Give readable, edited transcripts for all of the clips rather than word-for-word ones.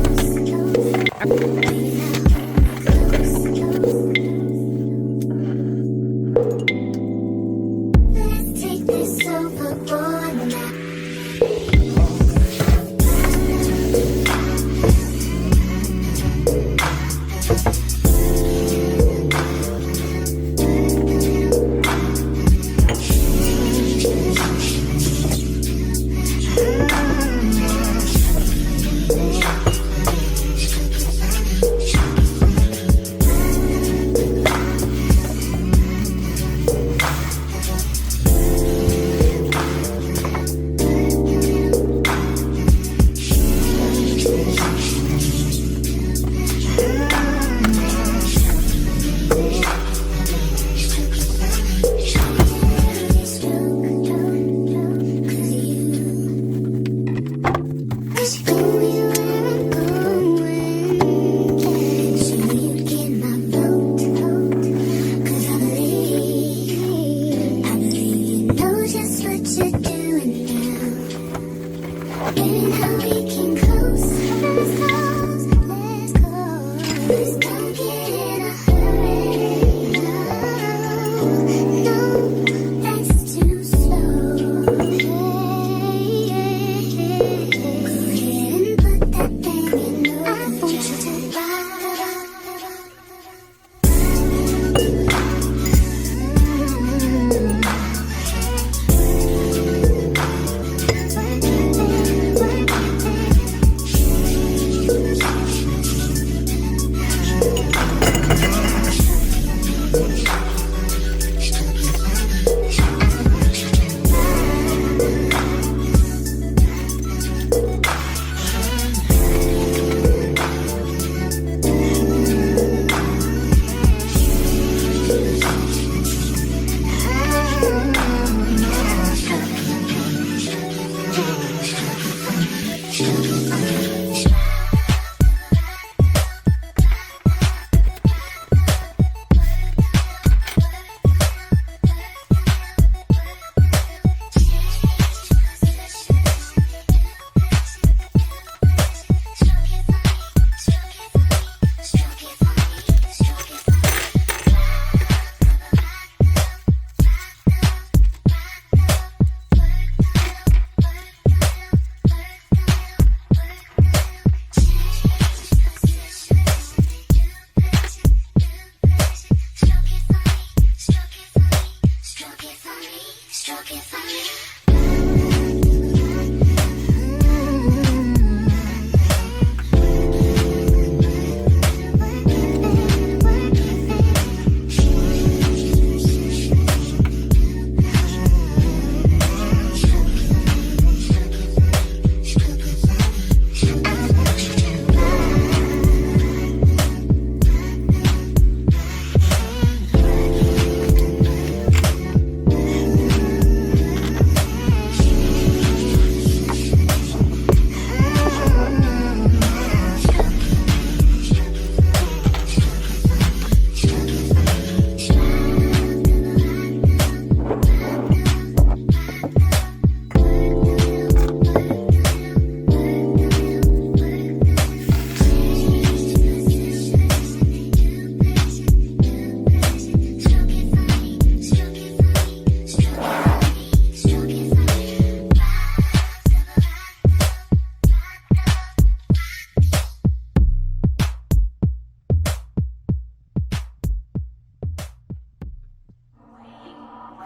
Close.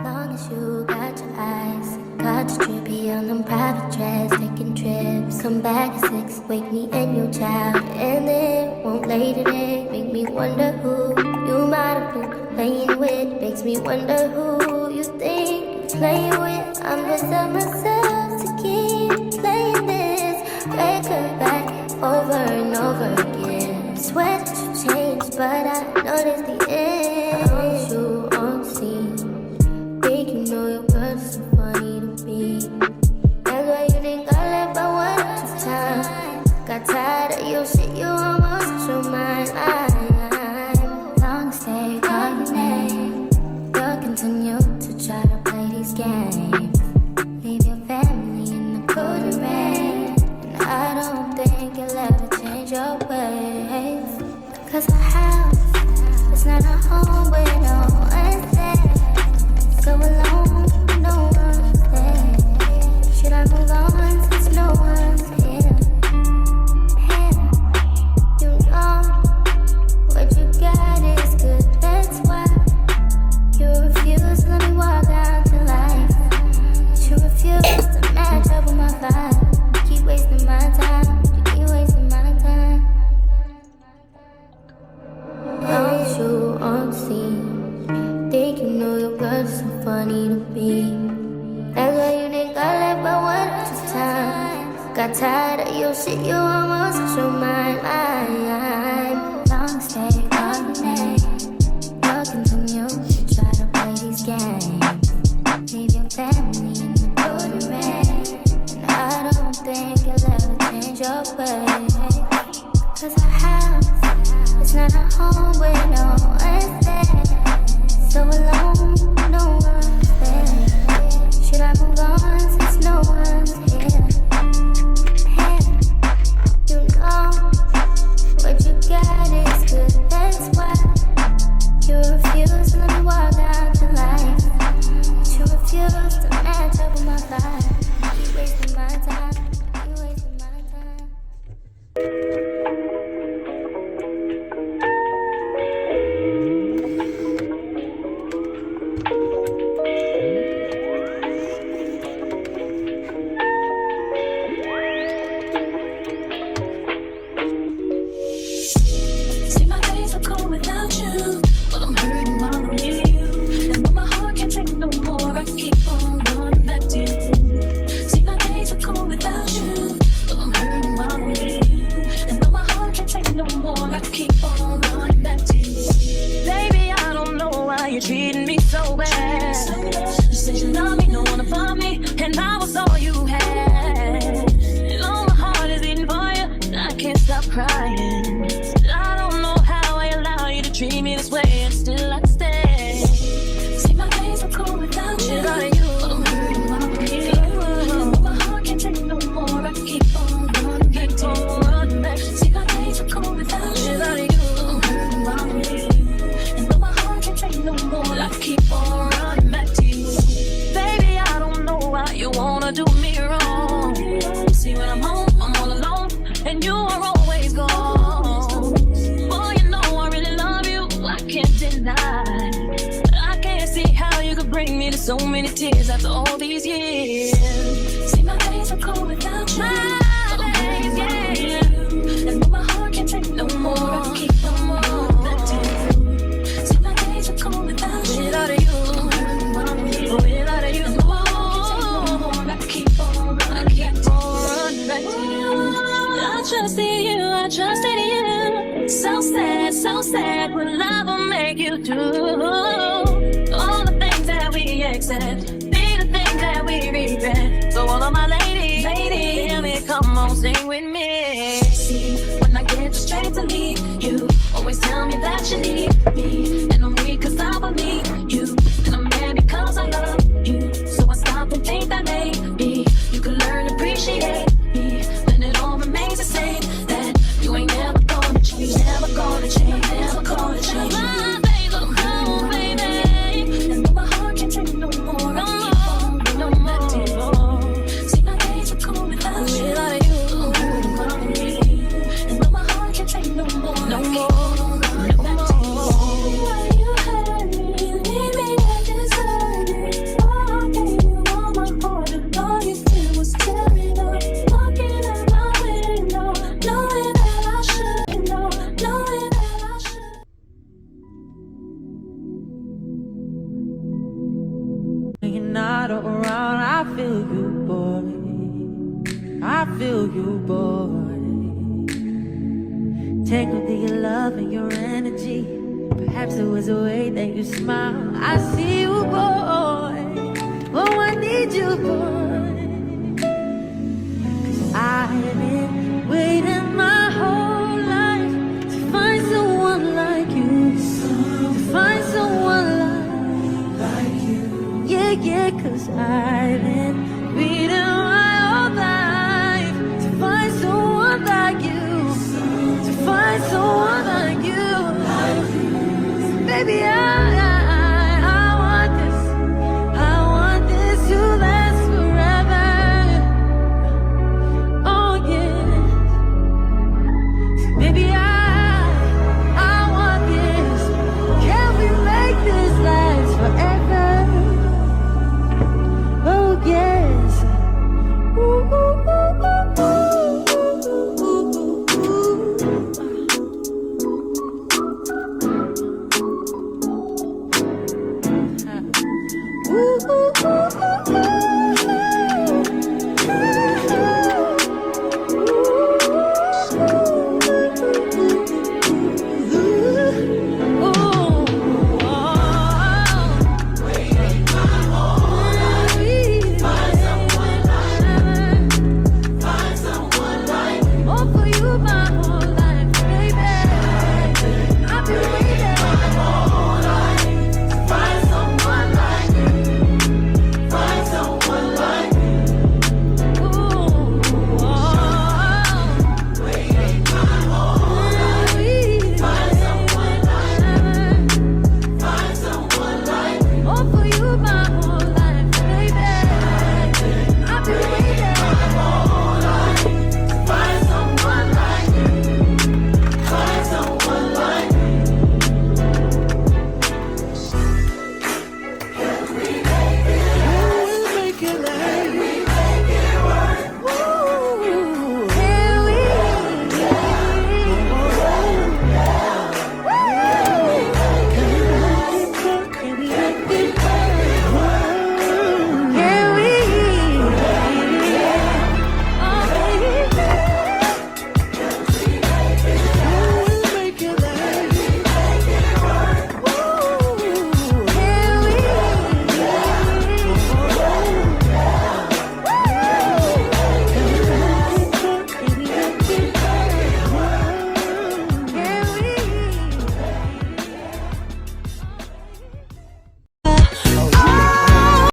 Long as you got your eyes, got your trippy on them private jets, taking trips. Come back at 6, wake me and your child, and then won't lay today. Make me wonder who you might have been playing with. Makes me wonder who you think you're playing with. I'm beside myself to keep playing this record back over and over again. Swear that you changed, but I noticed the end. On you on scene. Think you know your girl's so funny to me. That's why you think I left by one at a time. Got tired of your shit, you almost lost your mind. I'm long stay, call your name. You'll continue to try to play these games. Leave your family in the cold rain. And I don't think you'll ever change your ways. Cause my house is not a home where no one's there. So alone, no one's there. Should I move on since no one's here? You know what you got is good, that's why you refuse to let me walk out to life. You refuse to match up with my vibe. You keep wasting my time, you keep wasting my time. Don't you on scene? Think you know your girl's so funny to me. That's why you think I left by one at a time. Got tired of your shit, you almost lost your mind. I'm long stay on your name. You'll continue to try to play these games. Leave your family in the cold rain. And I don't think you'll ever change your ways. Cause our house is not a home where no one's there. So alone, no one's there. Should I move on since no one's here? So many tears after all these years. See, my days are cold without you. My days, yeah. And my heart can't take no more. I keep on that too. See, my days are cold without you. Without you. Without you. I keep on running back to you. I trusted you. I trusted you. So sad. What love will make you do. Accept, be the things that we regret. So all of my ladies, hear me, come on, sing with me. See, when I get straight to leave, you always tell me that you need me. And I'm weak cause I believe you. And I'm mad because I love you. So I stop and think that maybe you could learn to appreciate me. When it all remains the same, that you ain't never gonna change, never gonna change, never gonna change. My days are cold, baby. And my heart can't take no more. No more. See, my days are cold without you. And my heart can't take no more. No more. Not around, I feel you, boy. I feel you, boy. Tangled in your love and your energy. Perhaps it was the way that you smile. I see you, boy. Oh, I need you, boy. 'Cause I've been waiting my whole life to find someone like you. To find someone like you. Yeah, 'cause I've been waiting my whole life to find someone like you. To find someone like you. Baby, I want this to last forever. Oh yeah. Baby, I want this. Can we make this last forever? Oh yes. Ooh, ooh, ooh, ooh, ooh, ooh, ooh, ooh, ooh, ooh. All for you, my whole